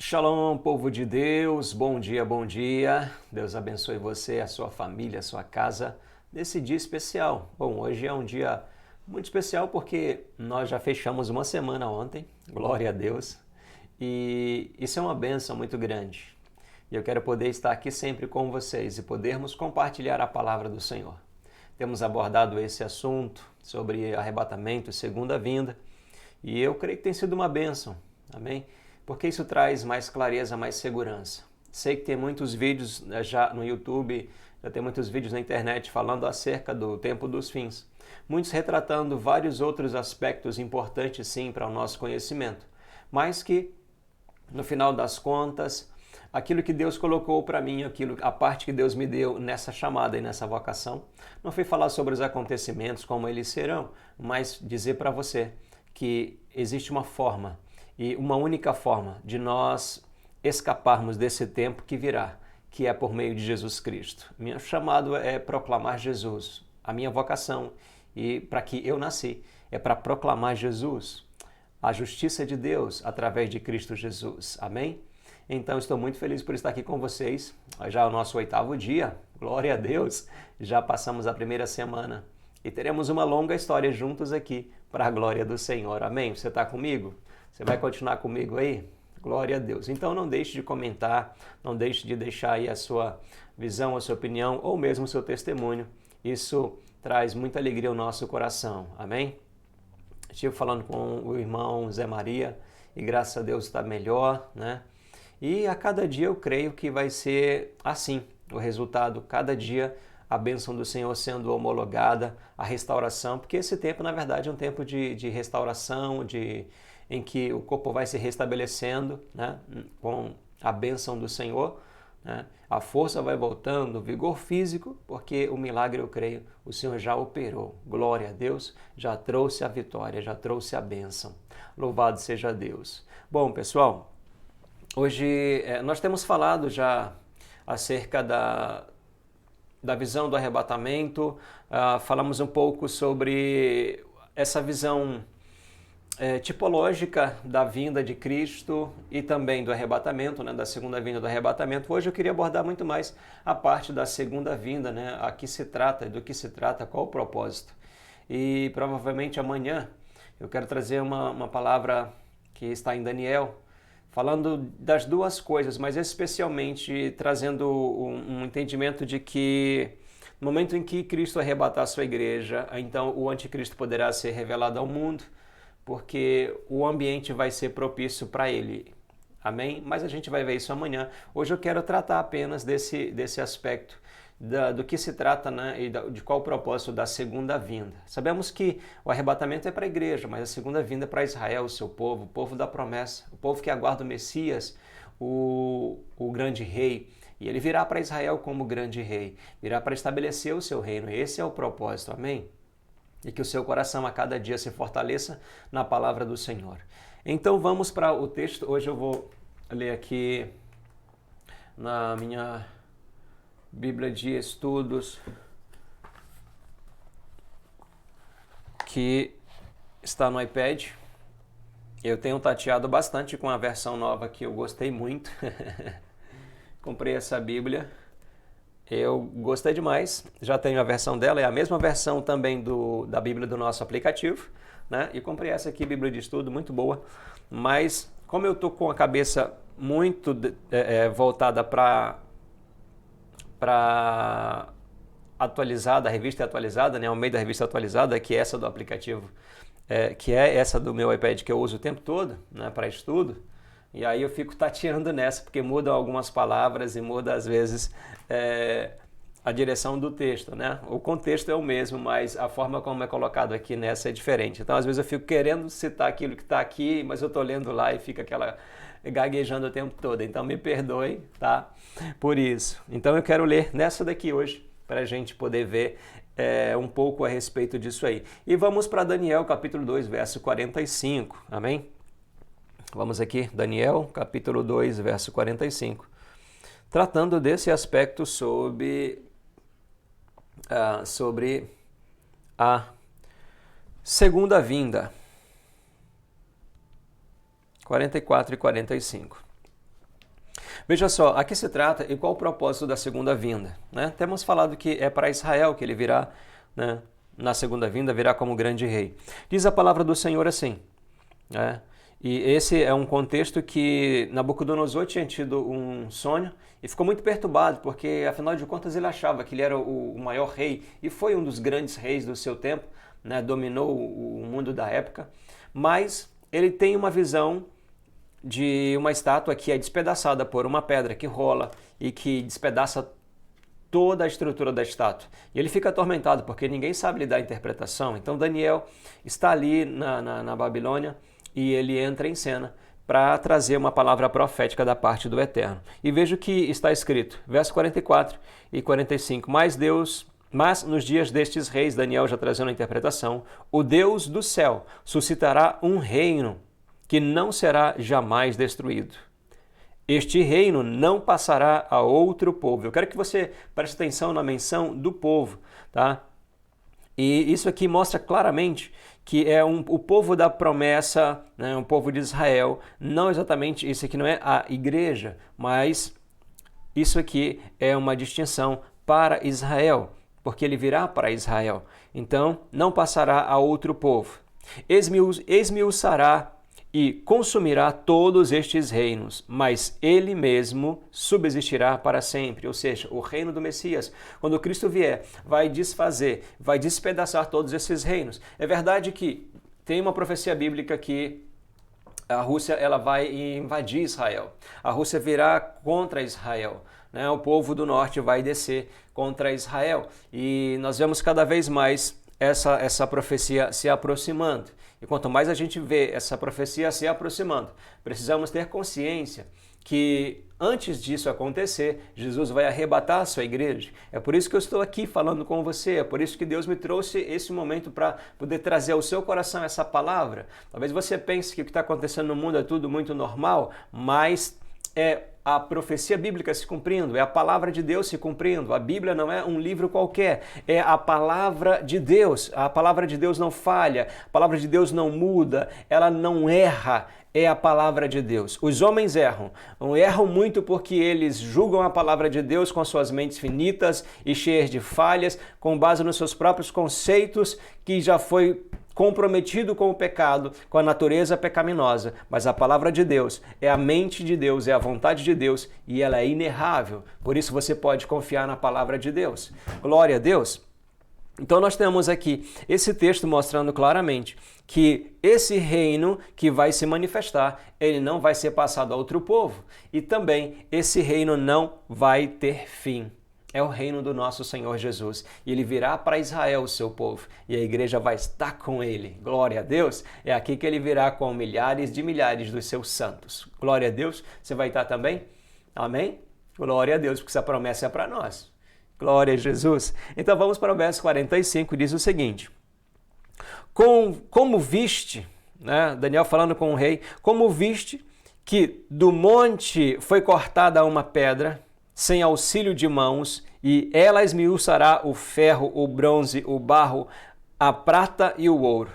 Shalom, povo de Deus, bom dia, bom dia. Deus abençoe você, a sua família, a sua casa, nesse dia especial. Bom, hoje é um dia muito especial porque nós já fechamos uma semana ontem, glória a Deus, e isso é uma bênção muito grande. E eu quero poder estar aqui sempre com vocês e podermos compartilhar a palavra do Senhor. Temos abordado esse assunto sobre arrebatamento e segunda vinda, e eu creio que tem sido uma bênção, amém? Porque isso traz mais clareza, mais segurança. Sei que tem muitos vídeos já no YouTube, já tem muitos vídeos na internet falando acerca do tempo dos fins. Muitos retratando vários outros aspectos importantes, sim, para o nosso conhecimento. Mas que, no final das contas, aquilo que Deus colocou para mim, a parte que Deus me deu nessa chamada e nessa vocação, não foi falar sobre os acontecimentos, como eles serão, mas dizer para você que existe uma forma, e uma única forma de nós escaparmos desse tempo que virá, que é por meio de Jesus Cristo. Meu chamado é proclamar Jesus. A minha vocação, e para que eu nasci, é para proclamar Jesus, a justiça de Deus através de Cristo Jesus. Amém? Então, estou muito feliz por estar aqui com vocês. Já é o nosso 8º dia, glória a Deus. Já passamos a primeira semana e teremos uma longa história juntos aqui para a glória do Senhor. Amém? Você está comigo? Você vai continuar comigo aí? Glória a Deus. Então não deixe de comentar, não deixe de deixar aí a sua visão, a sua opinião ou mesmo o seu testemunho. Isso traz muita alegria ao nosso coração. Amém? Estive falando com o irmão Zé Maria e graças a Deus está melhor, né? E a cada dia eu creio que vai ser assim, o resultado, cada dia a bênção do Senhor sendo homologada, a restauração, porque esse tempo, na verdade, é um tempo de restauração, em que o corpo vai se restabelecendo, né, com a bênção do Senhor, né, a força vai voltando, o vigor físico, porque o milagre, eu creio, o Senhor já operou. Glória a Deus, já trouxe a vitória, já trouxe a bênção. Louvado seja Deus. Bom, pessoal, hoje nós temos falado já acerca da visão do arrebatamento, falamos um pouco sobre essa visão tipológica da vinda de Cristo e também do arrebatamento, né, da segunda vinda do arrebatamento. Hoje eu queria abordar muito mais a parte da segunda vinda, né, a que se trata, do que se trata, qual o propósito. E provavelmente amanhã eu quero trazer uma palavra que está em Daniel, falando das duas coisas, mas especialmente trazendo um entendimento de que no momento em que Cristo arrebatar a sua igreja, então o anticristo poderá ser revelado ao mundo, porque o ambiente vai ser propício para ele. Amém? Mas a gente vai ver isso amanhã. Hoje eu quero tratar apenas desse aspecto do que se trata, né, e de qual o propósito da segunda vinda. Sabemos que o arrebatamento é para a igreja, mas a segunda vinda é para Israel, o seu povo, o povo da promessa, o povo que aguarda o Messias, o grande rei. E ele virá para Israel como grande rei, virá para estabelecer o seu reino. Esse é o propósito, amém? E que o seu coração a cada dia se fortaleça na palavra do Senhor. Então vamos para o texto. Hoje eu vou ler aqui na minha Bíblia de Estudos, que está no iPad. Eu tenho tateado bastante com a versão nova que eu gostei muito. Comprei essa Bíblia. Eu gostei demais, já tenho a versão dela, é a mesma versão também da Bíblia do nosso aplicativo, né? E comprei essa aqui, Bíblia de Estudo, muito boa, mas como eu estou com a cabeça muito voltada para atualizada, a revista atualizada, né? Ao meio da revista atualizada, que é essa do aplicativo, que é essa do meu iPad que eu uso o tempo todo, né, para estudo. E aí eu fico tateando nessa, porque mudam algumas palavras e muda às vezes a direção do texto, né? O contexto é o mesmo, mas a forma como é colocado aqui nessa é diferente. Então às vezes eu fico querendo citar aquilo que está aqui, mas eu estou lendo lá e fica aquela gaguejando o tempo todo. Então me perdoe, tá? Por isso. Então eu quero ler nessa daqui hoje, para a gente poder ver um pouco a respeito disso aí. E vamos para Daniel capítulo 2, verso 45, amém? Vamos aqui, Daniel, capítulo 2, verso 45, tratando desse aspecto sobre a segunda vinda. 44 e 45. Veja só, aqui se trata e qual o propósito da segunda vinda, né? Temos falado que é para Israel que ele virá, né? Na segunda vinda virá como grande rei. Diz a palavra do Senhor assim, né? E esse é um contexto que Nabucodonosor tinha tido um sonho e ficou muito perturbado, porque afinal de contas ele achava que ele era o maior rei e foi um dos grandes reis do seu tempo, né? Dominou o mundo da época, mas ele tem uma visão de uma estátua que é despedaçada por uma pedra que rola e que despedaça toda a estrutura da estátua. E ele fica atormentado porque ninguém sabe lhe dar a interpretação. Então Daniel está ali na Babilônia e ele entra em cena para trazer uma palavra profética da parte do Eterno. E veja o que está escrito, verso 44 e 45. Mas nos dias destes reis, Daniel já trazendo a interpretação, o Deus do céu suscitará um reino que não será jamais destruído. Este reino não passará a outro povo. Eu quero que você preste atenção na menção do povo, tá? E isso aqui mostra claramente que é o povo da promessa, né, um povo de Israel. Não exatamente, isso aqui não é a igreja, mas isso aqui é uma distinção para Israel, porque ele virá para Israel. Então, não passará a outro povo. Esmiuçará e consumirá todos estes reinos, mas ele mesmo subsistirá para sempre. Ou seja, o reino do Messias, quando Cristo vier, vai desfazer, vai despedaçar todos esses reinos. É verdade que tem uma profecia bíblica que a Rússia ela vai invadir Israel. A Rússia virá contra Israel. Né? O povo do norte vai descer contra Israel. E nós vemos cada vez mais essa profecia se aproximando. E quanto mais a gente vê essa profecia se aproximando, precisamos ter consciência que antes disso acontecer, Jesus vai arrebatar a sua igreja. É por isso que eu estou aqui falando com você, é por isso que Deus me trouxe esse momento para poder trazer ao seu coração essa palavra. Talvez você pense que o que está acontecendo no mundo é tudo muito normal, mas é a profecia bíblica se cumprindo, é a palavra de Deus se cumprindo. A Bíblia não é um livro qualquer, é a palavra de Deus. A palavra de Deus não falha, a palavra de Deus não muda, ela não erra. É a palavra de Deus. Os homens erram muito porque eles julgam a palavra de Deus com suas mentes finitas e cheias de falhas, com base nos seus próprios conceitos, que já foi comprometido com o pecado, com a natureza pecaminosa. Mas a palavra de Deus é a mente de Deus, é a vontade de Deus e ela é inerrável. Por isso você pode confiar na palavra de Deus. Glória a Deus! Então nós temos aqui esse texto mostrando claramente que esse reino que vai se manifestar, ele não vai ser passado a outro povo. E também esse reino não vai ter fim. É o reino do nosso Senhor Jesus. E ele virá para Israel, o seu povo, e a igreja vai estar com ele. Glória a Deus! É aqui que ele virá com milhares de milhares dos seus santos. Glória a Deus! Você vai estar também? Amém? Glória a Deus, porque essa promessa é para nós. Glória a Jesus. Então vamos para o verso 45, diz o seguinte. Como viste, né, Daniel falando com o rei, como viste que do monte foi cortada uma pedra, sem auxílio de mãos, e ela esmiuçará o ferro, o bronze, o barro, a prata e o ouro.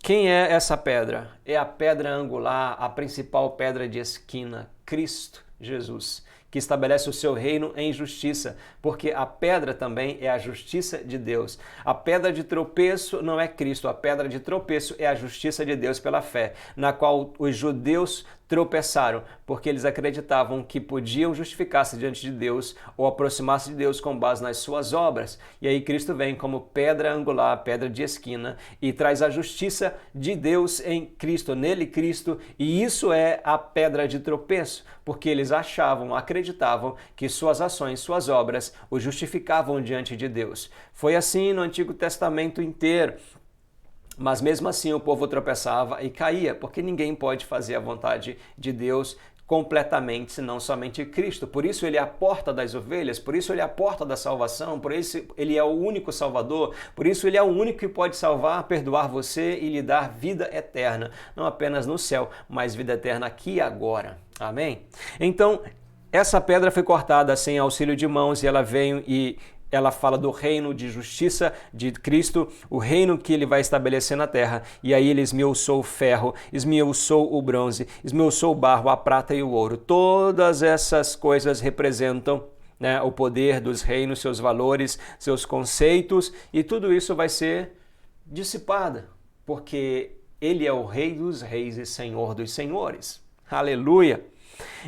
Quem é essa pedra? É a pedra angular, a principal pedra de esquina, Cristo Jesus, que estabelece o seu reino em justiça, porque a pedra também é a justiça de Deus. A pedra de tropeço não é Cristo, a pedra de tropeço é a justiça de Deus pela fé, na qual os judeus tropeçaram, porque eles acreditavam que podiam justificar-se diante de Deus ou aproximar-se de Deus com base nas suas obras. E aí Cristo vem como pedra angular, pedra de esquina, e traz a justiça de Deus em Cristo, nele Cristo, e isso é a pedra de tropeço, porque eles acreditavam que suas ações, suas obras o justificavam diante de Deus. Foi assim no Antigo Testamento inteiro. Mas mesmo assim o povo tropeçava e caía, porque ninguém pode fazer a vontade de Deus completamente, senão somente Cristo. Por isso ele é a porta das ovelhas, por isso ele é a porta da salvação, por isso ele é o único Salvador, por isso ele é o único que pode salvar, perdoar você e lhe dar vida eterna, não apenas no céu, mas vida eterna aqui e agora. Amém? Então, essa pedra foi cortada sem auxílio de mãos e ela veio e ela fala do reino de justiça de Cristo, o reino que ele vai estabelecer na terra. E aí ele esmiuçou o ferro, esmiuçou o bronze, esmiuçou o barro, a prata e o ouro. Todas essas coisas representam, né, o poder dos reinos, seus valores, seus conceitos, e tudo isso vai ser dissipado, porque ele é o Rei dos reis e Senhor dos senhores. Aleluia!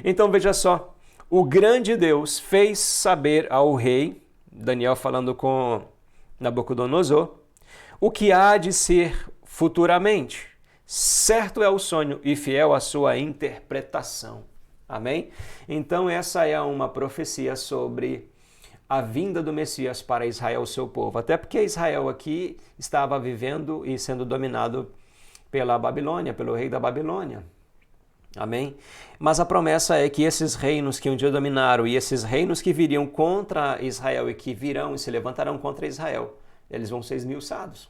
Então veja só, o grande Deus fez saber ao rei, Daniel falando com Nabucodonosor, o que há de ser futuramente. Certo é o sonho e fiel a sua interpretação. Amém? Então essa é uma profecia sobre a vinda do Messias para Israel, seu povo. Até porque Israel aqui estava vivendo e sendo dominado pela Babilônia, pelo rei da Babilônia. Amém? Mas a promessa é que esses reinos que um dia dominaram e esses reinos que viriam contra Israel e que virão e se levantarão contra Israel, eles vão ser esmiuçados.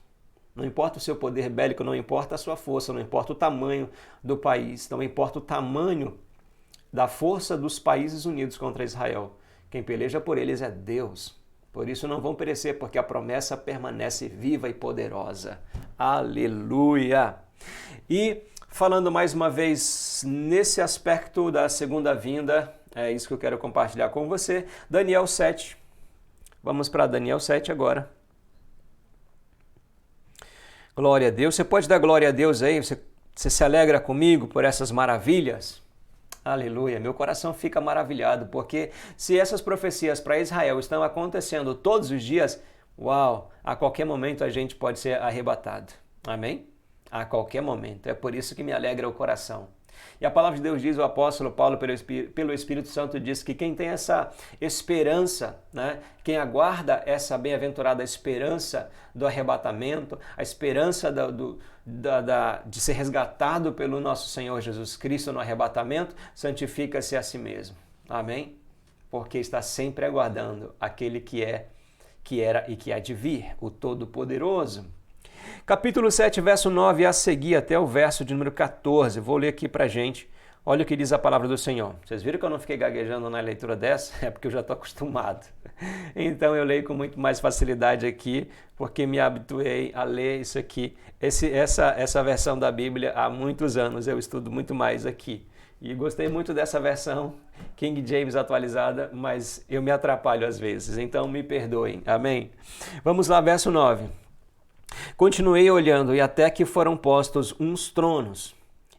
Não importa o seu poder bélico, não importa a sua força, não importa o tamanho do país, não importa o tamanho da força dos países unidos contra Israel. Quem peleja por eles é Deus. Por isso não vão perecer, porque a promessa permanece viva e poderosa. Aleluia! E falando mais uma vez nesse aspecto da segunda vinda, é isso que eu quero compartilhar com você. Daniel 7. Vamos para Daniel 7 agora. Glória a Deus. Você pode dar glória a Deus aí? Você se alegra comigo por essas maravilhas? Aleluia. Meu coração fica maravilhado, porque se essas profecias para Israel estão acontecendo todos os dias, uau, a qualquer momento a gente pode ser arrebatado. Amém? A qualquer momento. É por isso que me alegra o coração. E a palavra de Deus diz, o apóstolo Paulo, pelo Espírito Santo, diz que quem tem essa esperança, né? Quem aguarda essa bem-aventurada esperança do arrebatamento, a esperança de ser resgatado pelo nosso Senhor Jesus Cristo no arrebatamento, santifica-se a si mesmo. Amém? Porque está sempre aguardando aquele que era e que há de vir, o Todo-Poderoso. Capítulo 7, verso 9 a seguir até o verso de número 14. Vou ler aqui pra gente. Olha o que diz a palavra do Senhor. Vocês viram que eu não fiquei gaguejando na leitura dessa? É porque eu já estou acostumado. Então eu leio com muito mais facilidade aqui, porque me habituei a ler isso aqui. Essa versão da Bíblia há muitos anos eu estudo muito mais aqui. E gostei muito dessa versão King James atualizada, mas eu me atrapalho às vezes, então me perdoem. Amém? Vamos lá, verso 9. Continuei olhando e até que foram postos uns tronos,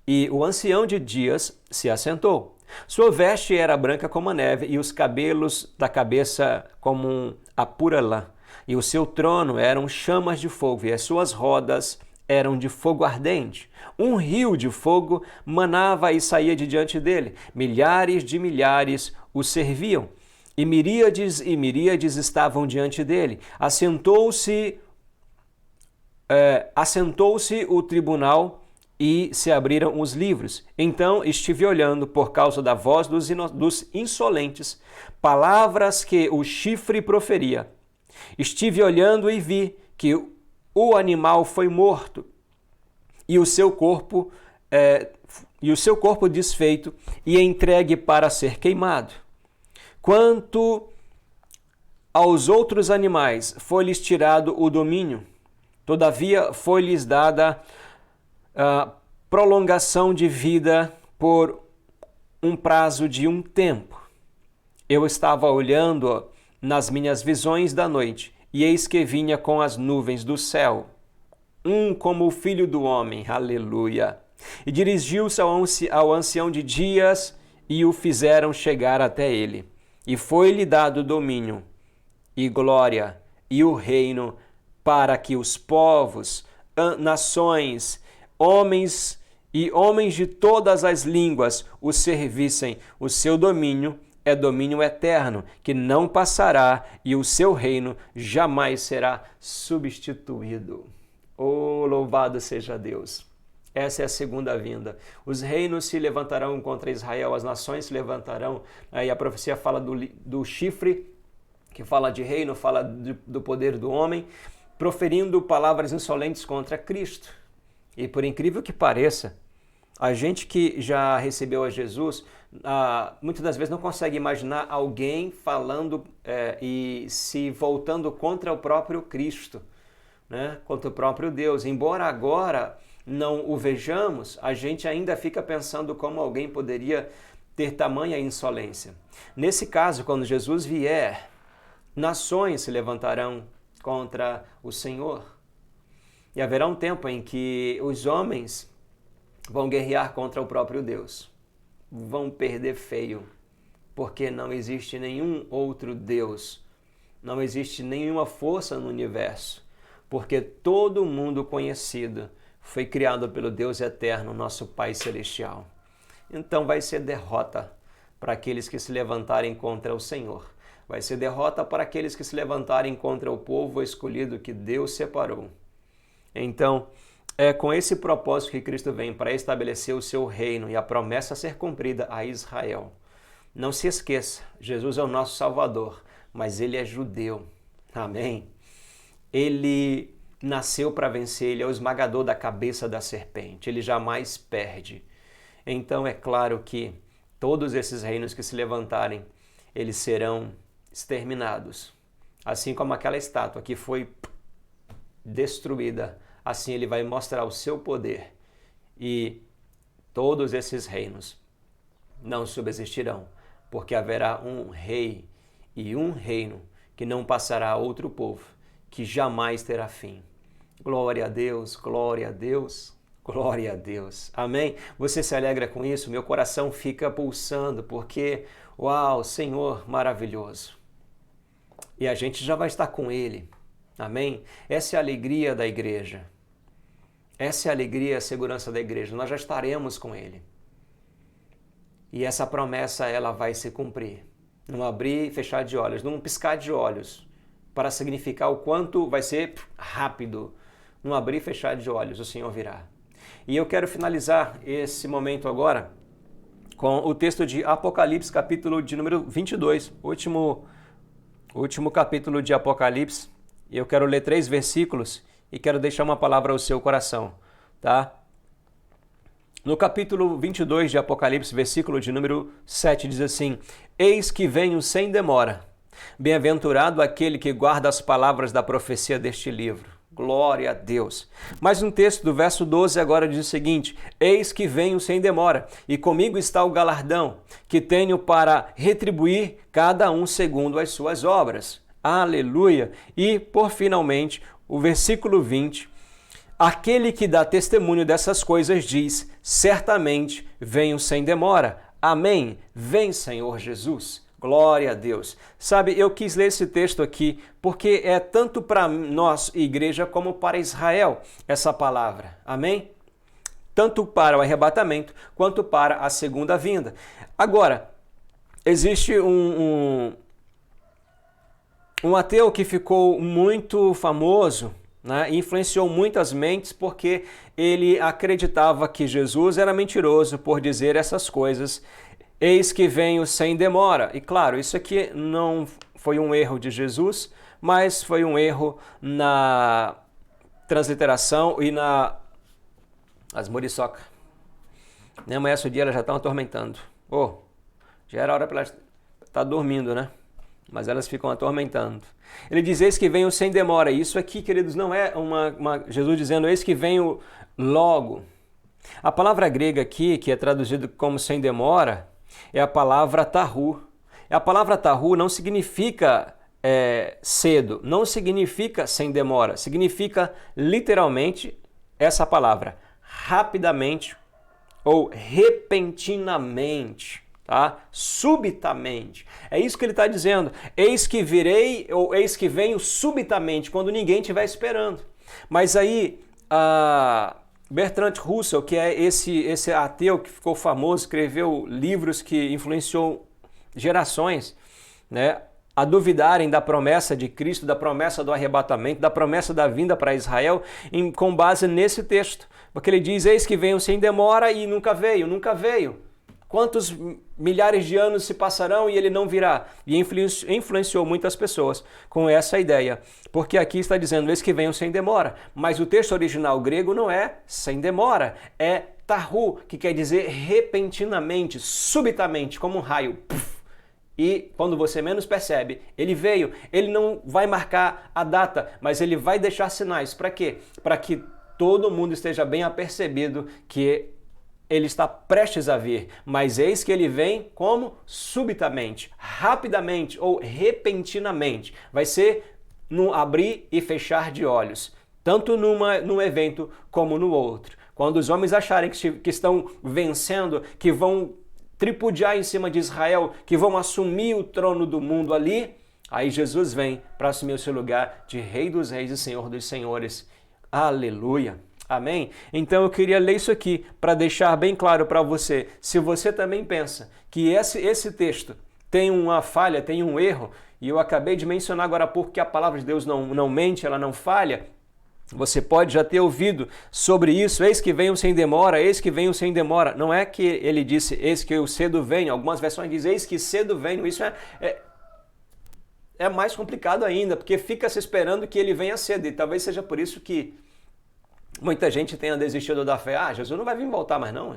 e o ancião de dias se assentou. Sua veste era branca como a neve, e os cabelos da cabeça como a pura lã. E o seu trono eram chamas de fogo, e as suas rodas eram de fogo ardente. Um rio de fogo manava e saía de diante dele. Milhares de milhares o serviam, e miríades estavam diante dele. Assentou-se o tribunal e se abriram os livros. Então estive olhando por causa da voz dos insolentes, palavras que o chifre proferia. Estive olhando e vi que o animal foi morto e o seu corpo desfeito e entregue para ser queimado. Quanto aos outros animais, foi-lhes tirado o domínio. Todavia, foi-lhes dada prolongação de vida por um prazo de um tempo. Eu estava olhando nas minhas visões da noite, e eis que vinha com as nuvens do céu, como o Filho do Homem, aleluia. E dirigiu-se ao ancião de dias, e o fizeram chegar até ele. E foi-lhe dado domínio, e glória, e o reino, para que os povos, nações, homens de todas as línguas o servissem. O seu domínio é domínio eterno, que não passará, e o seu reino jamais será substituído. Oh, louvado seja Deus! Essa é a segunda vinda. Os reinos se levantarão contra Israel, as nações se levantarão. Aí a profecia fala do chifre, que fala de reino, fala do poder do homem, proferindo palavras insolentes contra Cristo. E por incrível que pareça, a gente que já recebeu a Jesus, muitas das vezes não consegue imaginar alguém falando e se voltando contra o próprio Cristo, né? Contra o próprio Deus. Embora agora não o vejamos, a gente ainda fica pensando como alguém poderia ter tamanha insolência. Nesse caso, quando Jesus vier, nações se levantarão contra o Senhor. E haverá um tempo em que os homens vão guerrear contra o próprio Deus. Vão perder feio, porque não existe nenhum outro Deus, não existe nenhuma força no universo, porque todo mundo conhecido foi criado pelo Deus eterno, nosso Pai Celestial. Então vai ser derrota para aqueles que se levantarem contra o Senhor. Vai ser derrota para aqueles que se levantarem contra o povo escolhido que Deus separou. Então, é com esse propósito que Cristo vem, para estabelecer o seu reino e a promessa ser cumprida a Israel. Não se esqueça, Jesus é o nosso Salvador, mas ele é judeu. Amém? Ele nasceu para vencer, ele é o esmagador da cabeça da serpente, ele jamais perde. Então é claro que todos esses reinos que se levantarem, eles serão exterminados. Assim como aquela estátua que foi destruída, assim ele vai mostrar o seu poder e todos esses reinos não subsistirão, porque haverá um rei e um reino que não passará a outro povo, que jamais terá fim. Glória a Deus, glória a Deus, glória a Deus. Amém? Você se alegra com isso? Meu coração fica pulsando, porque, uau, Senhor maravilhoso. E a gente já vai estar com Ele. Amém? Essa é a alegria da igreja. Essa é a alegria e a segurança da igreja. Nós já estaremos com Ele. E essa promessa, ela vai se cumprir. Num abrir e fechar de olhos, num piscar de olhos, para significar o quanto vai ser rápido. Num abrir e fechar de olhos, o Senhor virá. E eu quero finalizar esse momento agora com o texto de Apocalipse, capítulo de número 22, último capítulo de Apocalipse. E eu quero ler 3 versículos e quero deixar uma palavra ao seu coração, tá? No capítulo 22 de Apocalipse, versículo de número 7, diz assim: Eis que venho sem demora. Bem-aventurado aquele que guarda as palavras da profecia deste livro. Glória a Deus. Mas no texto do verso 12 agora diz o seguinte: Eis que venho sem demora, e comigo está o galardão, que tenho para retribuir cada um segundo as suas obras. Aleluia! E, por finalmente, o versículo 20, aquele que dá testemunho dessas coisas diz, certamente venho sem demora. Amém? Vem, Senhor Jesus. Glória a Deus. Sabe, eu quis ler esse texto aqui porque é tanto para nós, igreja, como para Israel, essa palavra. Amém? Tanto para o arrebatamento, quanto para a segunda vinda. Agora, existe um ateu que ficou muito famoso, né, e influenciou muitas mentes porque ele acreditava que Jesus era mentiroso por dizer essas coisas. Eis que venho sem demora. E claro, isso aqui não foi um erro de Jesus, mas foi um erro na transliteração e as muriçoca. Nem amanhã o dia elas já estão atormentando. Já era hora para elas estar dormindo, né? Mas elas ficam atormentando. Ele diz, eis que venho sem demora. Isso aqui, queridos, não é Jesus dizendo, eis que venho logo. A palavra grega aqui, que é traduzida como sem demora, é a palavra tahu. A palavra tahu não significa cedo, não significa sem demora, significa literalmente essa palavra, rapidamente ou repentinamente. Tá? Subitamente. É isso que ele está dizendo. Eis que virei, ou eis que venho subitamente, quando ninguém estiver esperando. Mas aí, Bertrand Russell, que é esse ateu que ficou famoso, escreveu livros que influenciou gerações, né, a duvidarem da promessa de Cristo, da promessa do arrebatamento, da promessa da vinda para Israel, com base nesse texto. Porque ele diz, eis que venho sem demora e nunca veio, nunca veio. quantos milhares de anos se passarão e ele não virá? E influenciou muitas pessoas com essa ideia, porque aqui está dizendo, eis que venham sem demora, mas o texto original grego não é sem demora, é tahu, que quer dizer repentinamente, subitamente, como um raio. E quando você menos percebe, ele veio, ele não vai marcar a data, mas ele vai deixar sinais. Para quê? Para que todo mundo esteja bem apercebido que ele está prestes a vir, mas eis que ele vem como? Subitamente, rapidamente ou repentinamente. Vai ser no abrir e fechar de olhos, tanto num evento como no outro. Quando os homens acharem que estão vencendo, que vão tripudiar em cima de Israel, que vão assumir o trono do mundo ali, aí Jesus vem para assumir o seu lugar de Rei dos Reis e Senhor dos Senhores. Aleluia! Amém? Então eu queria ler isso aqui para deixar bem claro para você. Se você também pensa que esse texto tem uma falha, tem um erro, e eu acabei de mencionar agora há pouco que a palavra de Deus não mente, ela não falha, você pode já ter ouvido sobre isso, eis que venham sem demora, eis que venham sem demora. Não é que ele disse, eis que eu cedo venho, algumas versões dizem, eis que cedo venho, isso é mais complicado ainda, porque fica se esperando que ele venha cedo, e talvez seja por isso que muita gente tenha desistido da fé. Ah, Jesus não vai vir voltar mais não.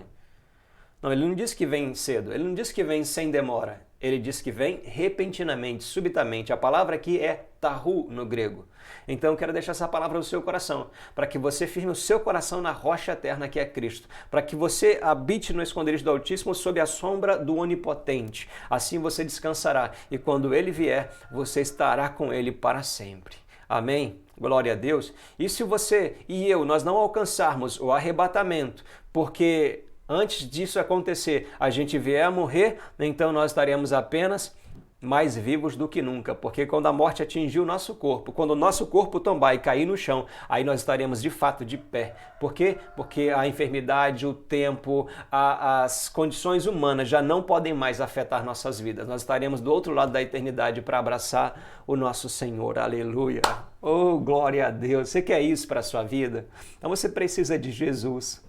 Não, ele não disse que vem cedo, ele não disse que vem sem demora, ele disse que vem repentinamente, subitamente. A palavra aqui é tahu no grego. Então eu quero deixar essa palavra no seu coração, para que você firme o seu coração na rocha eterna que é Cristo, para que você habite no esconderijo do Altíssimo sob a sombra do Onipotente. Assim você descansará e quando ele vier, você estará com ele para sempre. Amém? Glória a Deus. E se você e eu, nós não alcançarmos o arrebatamento, porque antes disso acontecer, a gente vier a morrer, então nós estaremos apenas mais vivos do que nunca, porque quando a morte atingir o nosso corpo, quando o nosso corpo tombar e cair no chão, aí nós estaremos de fato de pé. Por quê? Porque a enfermidade, o tempo, as condições humanas já não podem mais afetar nossas vidas. Nós estaremos do outro lado da eternidade para abraçar o nosso Senhor. Aleluia! Oh, glória a Deus! Você quer isso para a sua vida? Então você precisa de Jesus.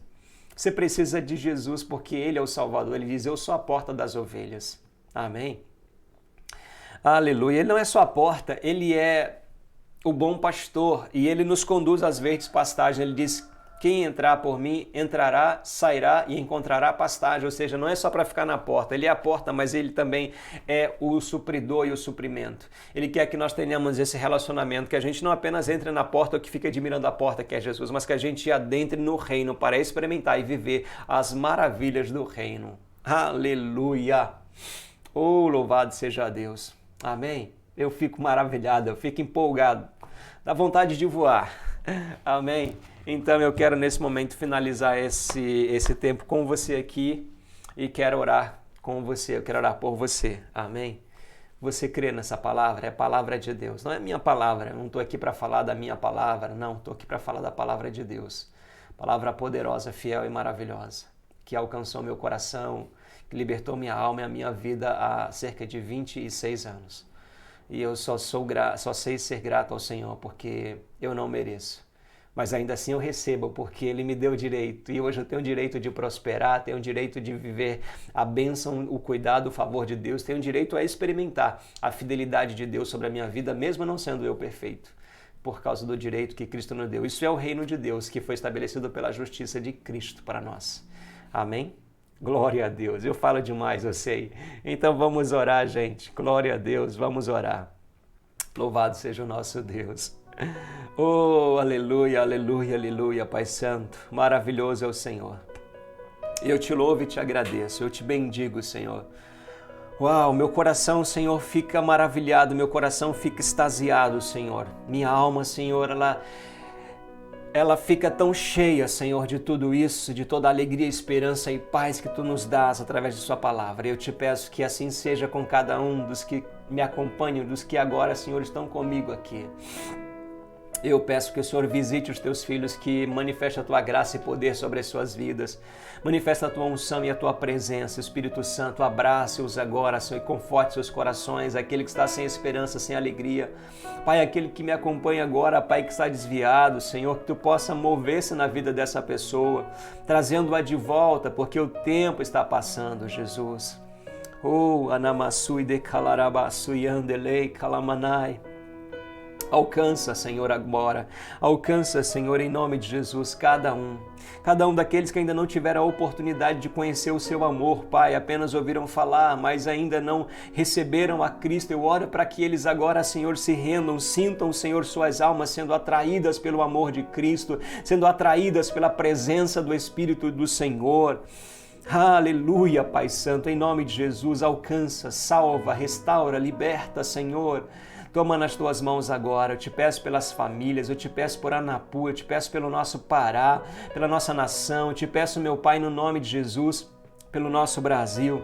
Você precisa de Jesus porque Ele é o Salvador. Ele diz, eu sou a porta das ovelhas. Amém? Aleluia. Ele não é só a porta, Ele é o bom pastor e Ele nos conduz às verdes pastagens. Ele diz, quem entrar por mim, entrará, sairá e encontrará pastagem. Ou seja, não é só para ficar na porta. Ele é a porta, mas Ele também é o supridor e o suprimento. Ele quer que nós tenhamos esse relacionamento, que a gente não apenas entre na porta ou que fique admirando a porta, que é Jesus, mas que a gente adentre no reino para experimentar e viver as maravilhas do reino. Aleluia! Oh, louvado seja Deus! Amém? Eu fico maravilhado, eu fico empolgado, dá vontade de voar. Amém? Então eu quero nesse momento finalizar esse tempo com você aqui e quero orar com você, eu quero orar por você. Amém? Você crê nessa palavra? É a palavra de Deus, não é minha palavra, eu não estou aqui para falar da minha palavra, não, estou aqui para falar da palavra de Deus. Palavra poderosa, fiel e maravilhosa, que alcançou meu coração, que libertou minha alma e a minha vida há cerca de 26 anos. E eu só sei ser grato ao Senhor porque eu não mereço. Mas ainda assim eu recebo porque Ele me deu direito. E hoje eu tenho o direito de prosperar, tenho o direito de viver a bênção, o cuidado, o favor de Deus. Tenho o direito a experimentar a fidelidade de Deus sobre a minha vida, mesmo não sendo eu perfeito, por causa do direito que Cristo nos deu. Isso é o reino de Deus que foi estabelecido pela justiça de Cristo para nós. Amém? Glória a Deus. Eu falo demais, eu sei. Então vamos orar, gente. Glória a Deus, vamos orar. Louvado seja o nosso Deus. Oh, aleluia, aleluia, aleluia, Pai Santo. Maravilhoso é o Senhor. Eu te louvo e te agradeço. Eu te bendigo, Senhor. Uau, meu coração, Senhor, fica maravilhado. Meu coração fica extasiado, Senhor. Minha alma, Senhor, ela fica tão cheia, Senhor, de tudo isso, de toda a alegria, esperança e paz que Tu nos dás através de Sua palavra. Eu te peço que assim seja com cada um dos que me acompanham, dos que agora, Senhor, estão comigo aqui. Eu peço que o Senhor visite os teus filhos, que manifeste a tua graça e poder sobre as suas vidas. Manifesta a tua unção e a tua presença. Espírito Santo, abrace-os agora, Senhor, e conforte seus corações. Aquele que está sem esperança, sem alegria. Pai, aquele que me acompanha agora, Pai, que está desviado, Senhor, que tu possa mover-se na vida dessa pessoa, trazendo-a de volta, porque o tempo está passando, Jesus. Oh, Anamassui de Kalarabassui Andelei Kalamanai. Alcança, Senhor, agora. Alcança, Senhor, em nome de Jesus, cada um daqueles que ainda não tiveram a oportunidade de conhecer o seu amor, Pai, apenas ouviram falar, mas ainda não receberam a Cristo. Eu oro para que eles agora, Senhor, se rendam, sintam, Senhor, suas almas sendo atraídas pelo amor de Cristo, sendo atraídas pela presença do Espírito do Senhor. Aleluia, Pai Santo, em nome de Jesus, alcança, salva, restaura, liberta, Senhor. Toma nas tuas mãos agora, eu te peço pelas famílias, eu te peço por Anapu, eu te peço pelo nosso Pará, pela nossa nação, eu te peço, meu Pai, no nome de Jesus, pelo nosso Brasil.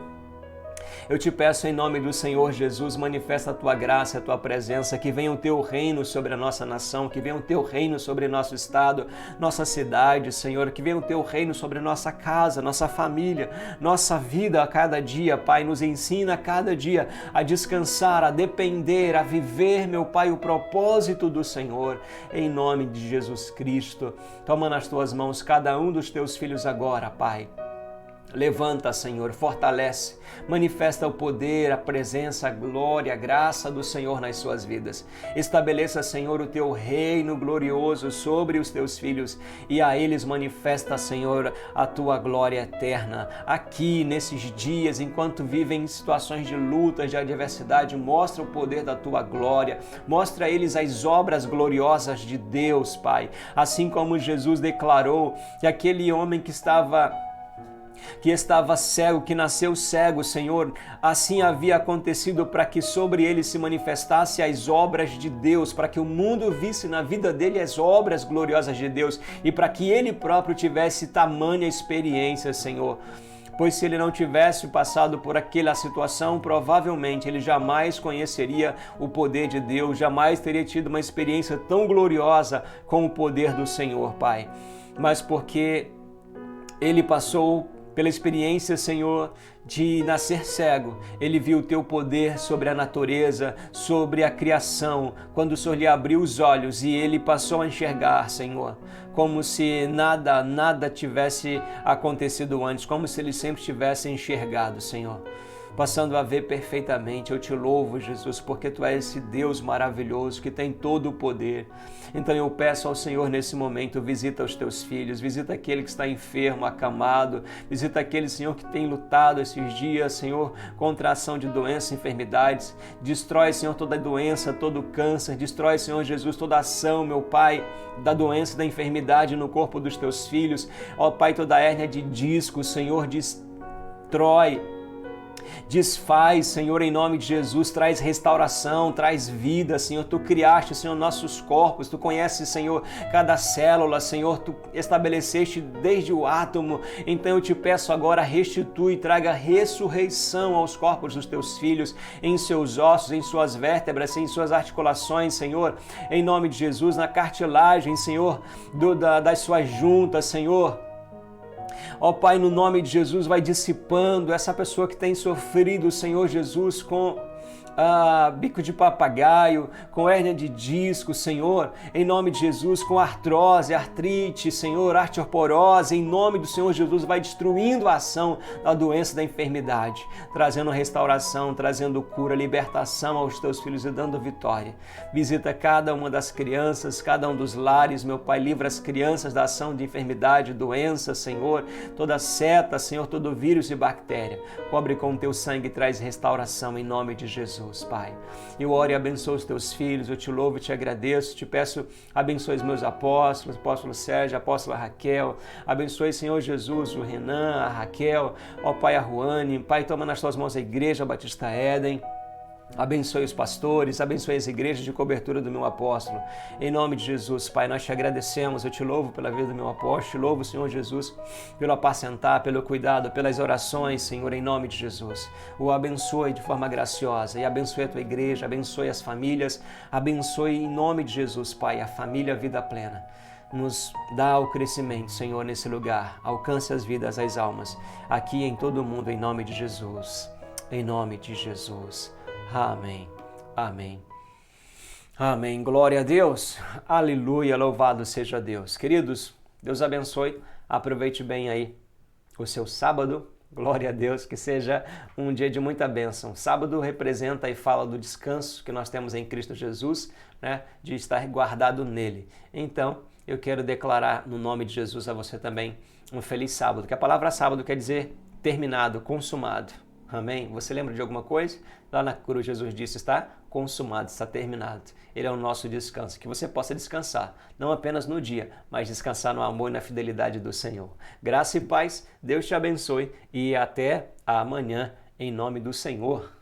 Eu te peço em nome do Senhor Jesus, manifesta a tua graça, a tua presença, que venha o teu reino sobre a nossa nação, que venha o teu reino sobre nosso estado, nossa cidade, Senhor, que venha o teu reino sobre nossa casa, nossa família, nossa vida a cada dia, Pai, nos ensina a cada dia a descansar, a depender, a viver, meu Pai, o propósito do Senhor, em nome de Jesus Cristo. Toma nas tuas mãos cada um dos teus filhos agora, Pai. Levanta, Senhor, fortalece, manifesta o poder, a presença, a glória, a graça do Senhor nas suas vidas. Estabeleça, Senhor, o teu reino glorioso sobre os teus filhos e a eles manifesta, Senhor, a tua glória eterna. Aqui, nesses dias, enquanto vivem em situações de luta, de adversidade, mostra o poder da tua glória, mostra a eles as obras gloriosas de Deus, Pai. Assim como Jesus declarou que aquele homem que estava cego, que nasceu cego, Senhor, assim havia acontecido para que sobre ele se manifestasse as obras de Deus, para que o mundo visse na vida dele as obras gloriosas de Deus e para que ele próprio tivesse tamanha experiência, Senhor. Pois se ele não tivesse passado por aquela situação, provavelmente ele jamais conheceria o poder de Deus, jamais teria tido uma experiência tão gloriosa com o poder do Senhor, Pai. Mas porque ele passou pela experiência, Senhor, de nascer cego, ele viu o teu poder sobre a natureza, sobre a criação, quando o Senhor lhe abriu os olhos e ele passou a enxergar, Senhor, como se nada tivesse acontecido antes, como se ele sempre tivesse enxergado, Senhor. Passando a ver perfeitamente. Eu te louvo, Jesus, porque Tu és esse Deus maravilhoso que tem todo o poder. Então eu peço ao Senhor nesse momento, visita os Teus filhos, visita aquele que está enfermo, acamado, visita aquele, Senhor, que tem lutado esses dias, Senhor, contra a ação de doenças e enfermidades. Destrói, Senhor, toda doença, todo câncer, destrói, Senhor Jesus, toda ação, meu Pai, da doença, da enfermidade no corpo dos Teus filhos. Ó Pai, toda hérnia de disco, Senhor, destrói. Desfaz, Senhor, em nome de Jesus, traz restauração, traz vida, Senhor. Tu criaste, Senhor, nossos corpos, Tu conheces, Senhor, cada célula, Senhor, Tu estabeleceste desde o átomo. Então eu te peço agora, restitui, traga ressurreição aos corpos dos Teus filhos, em seus ossos, em suas vértebras, em suas articulações, Senhor, em nome de Jesus, na cartilagem, Senhor, das suas juntas, Senhor. Ó Pai, no nome de Jesus, vai dissipando essa pessoa que tem sofrido, Senhor Jesus, com bico de papagaio, com hérnia de disco, Senhor, em nome de Jesus, com artrose, artrite, Senhor, osteoporose, em nome do Senhor Jesus, vai destruindo a ação da doença, da enfermidade, trazendo restauração, trazendo cura, libertação aos Teus filhos e dando vitória. Visita cada uma das crianças, cada um dos lares, meu Pai, livra as crianças da ação de enfermidade, doença, Senhor, toda seta, Senhor, todo vírus e bactéria, cobre com o Teu sangue e traz restauração em nome de Jesus. Pai, eu oro e abençoo os Teus filhos, eu te louvo e te agradeço, te peço, abençoe os meus apóstolos, apóstolo Sérgio, apóstola Raquel, abençoe, Senhor Jesus, o Renan, a Raquel, ó Pai, a Ruane, Pai, toma nas Tuas mãos a Igreja Batista Éden, Abençoe os pastores, abençoe as igrejas de cobertura do meu apóstolo. Em nome de Jesus, Pai, nós te agradecemos, eu te louvo pela vida do meu apóstolo, te louvo, Senhor Jesus, pelo apacentar, pelo cuidado, pelas orações, Senhor, em nome de Jesus. O abençoe de forma graciosa e abençoe a tua igreja, abençoe as famílias, abençoe em nome de Jesus, Pai, a família Vida Plena. Nos dá o crescimento, Senhor, nesse lugar. Alcance as vidas, as almas, aqui em todo o mundo, em nome de Jesus. Em nome de Jesus. Amém. Amém. Amém. Glória a Deus. Aleluia. Louvado seja Deus. Queridos, Deus abençoe. Aproveite bem aí o seu sábado. Glória a Deus. Que seja um dia de muita bênção. Sábado representa e fala do descanso que nós temos em Cristo Jesus, né? De estar guardado nele. Então, eu quero declarar no nome de Jesus a você também um feliz sábado. Que a palavra sábado quer dizer terminado, consumado. Amém? Você lembra de alguma coisa? Lá na cruz Jesus disse, está consumado, está terminado. Ele é o nosso descanso, que você possa descansar, não apenas no dia, mas descansar no amor e na fidelidade do Senhor. Graça e paz, Deus te abençoe e até amanhã, em nome do Senhor.